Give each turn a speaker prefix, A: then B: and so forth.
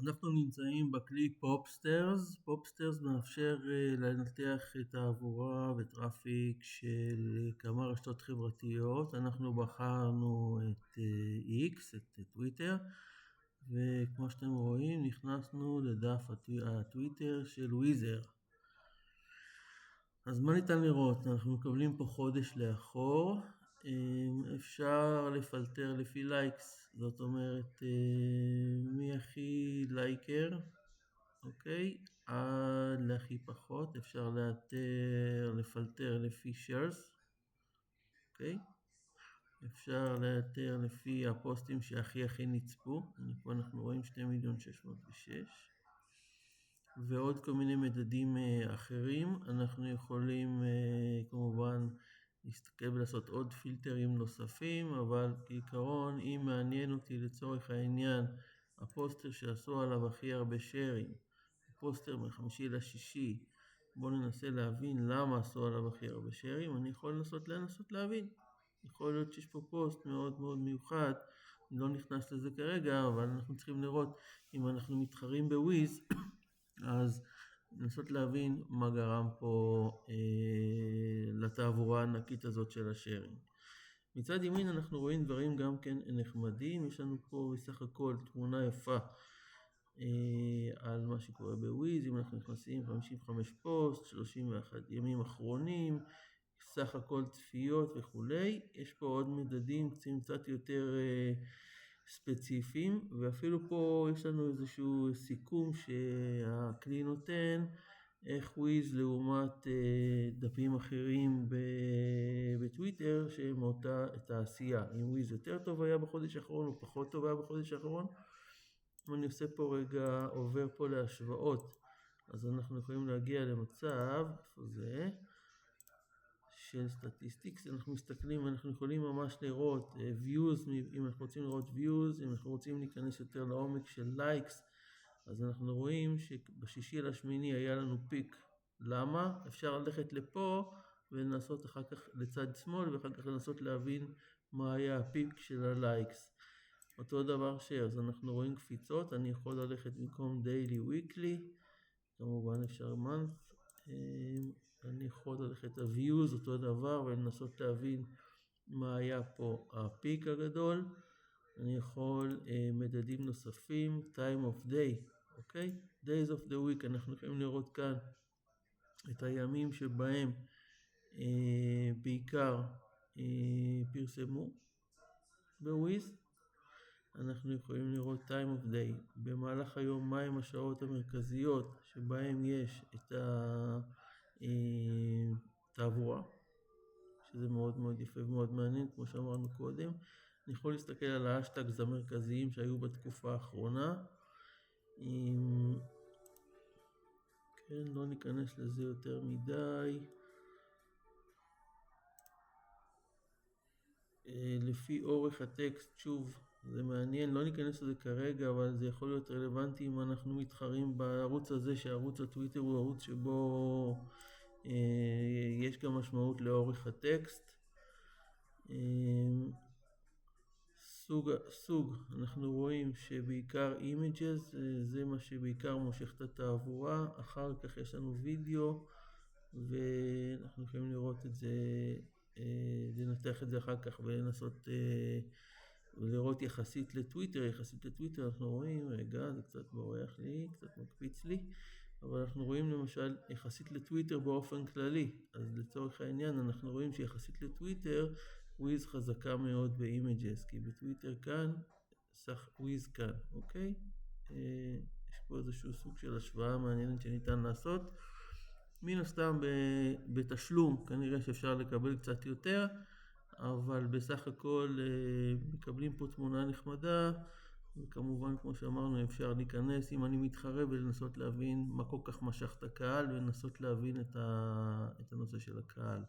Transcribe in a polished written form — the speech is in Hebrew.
A: אנחנו נמצאים בכלי פופסטרס. פופסטרס מאפשר לנתח תעבורה וטראפיק של כמה רשתות חברתיות. אנחנו בחרנו את X, את טוויטר, וכמו שאתם רואים נכנסנו לדף הטוויטר של וויזר. אז מה ניתן לראות? אנחנו מקבלים פה חודש לאחור. אפשר לפלטר לפי לייקס, זאת אומרת מי הכי לייקר, אוקיי, עד להכי פחות. אפשר לפלטר לפי shares, אוקיי, אפשר לאתר לפי הפוסטים שהכי נצפו. פה אנחנו רואים 2,606,000 ועוד כל מיני מדדים אחרים. אנחנו יכולים כמובן להסתכל ולעשות עוד פילטרים נוספים, אבל בעיקרון אם מעניין אותי לצורך העניין הפוסטר שעשו עליו הכי הרבה שיירים, הפוסטר מ5/6, בואו ננסה להבין למה עשו עליו הכי הרבה שיירים. אני יכול לנסות להבין, יכול להיות שיש פה פוסט מאוד מאוד מיוחד, אני לא נכנס לזה כרגע, אבל אנחנו צריכים לראות אם אנחנו מתחרים בוויז, אז לנסות להבין מה גרם פה לתעבורה הענקית הזאת של השיירים. מצד ימין אנחנו רואים דברים גם כן נחמדים. יש לנו פה בסך הכל תמונה יפה על מה שקורה בוויז. אם אנחנו נכנסים 55 פוסט, 31 ימים אחרונים, סך הכל צפיות וכולי. יש פה עוד מדדים קצת יותר ספציפיים, ואפילו פה יש לנו איזשהו סיכום שהכלי נותן איך וויז לעומת דפים אחרים בטוויטר שהם אותה תעשייה, אם וויז יותר טוב היה בחודש האחרון או פחות טוב היה בחודש האחרון. אני עושה פה רגע, עובר פה להשוואות, אז אנחנו יכולים להגיע למצב, איפה זה? של סטטיסטיקס. אנחנו מסתכלים, אנחנו יכולים ממש לראות views, אם אנחנו רוצים לראות views, אם אנחנו רוצים להיכנס יותר לעומק של לייקס, אז אנחנו רואים שב6/8 היה לנו פיק. למה? אפשר ללכת לפה ולנסות אחר כך לצד שמאל, ואחר כך לנסות להבין מה היה הפיק של הלייקס. אותו דבר אז אנחנו רואים קפיצות. אני יכול ללכת במקום daily weekly, כמובן אפשר month, אני יכול ללכת ה-views אותו דבר ולנסות להבין מה היה פה הפיק הגדול. אני יכול מדדים נוספים, time of day, אוקיי? days of the week. אנחנו יכולים לראות כאן את הימים שבהם בעיקר פרסמו בוויז. אנחנו יכולים לראות time of day, במהלך היום מהם השעות המרכזיות שבהם יש את התעבורה, שזה מאוד מאוד יפה ומאוד מעניין כמו שאמרנו קודם. אני יכול להסתכל על ההשטגס המרכזיים שהיו בתקופה האחרונה. כן, לא ניכנס לזה יותר מדי. לפי אורך הטקסט, שוב, זה מעניין, לא ניכנס לזה כרגע, אבל זה יכול להיות רלוונטי אם אנחנו מתחרים בערוץ הזה, שערוץ הטוויטר הוא ערוץ שבו יש גם משמעות לאורך הטקסט. סוג, אנחנו רואים שבעיקר images, זה מה שבעיקר מושך את התעבורה. אחר כך יש לנו וידאו, ואנחנו יכולים לראות את זה, לנתח את זה אחר כך ולנסות ולראות יחסית לטוויטר. אנחנו רואים, רגע, זה קצת בורח לי, קצת מקפיץ לי, אבל אנחנו רואים למשל יחסית לטוויטר באופן כללי. אז לצורך העניין אנחנו רואים שיחסית לטוויטר וויז חזקה מאוד באימג'ס, כי בטוויטר כאן, סך וויז כאן, אוקיי? יש פה איזשהו סוג של השוואה מעניינת שניתן לעשות. מן הסתם בתשלום כנראה שאפשר לקבל קצת יותר, אבל בסך הכל מקבלים פה תמונה נחמדה, וכמובן כמו שאמרנו אפשר להיכנס אם אני מתחרה ולנסות להבין מה כל כך משך את הקהל, ולנסות להבין את הנושא של הקהל.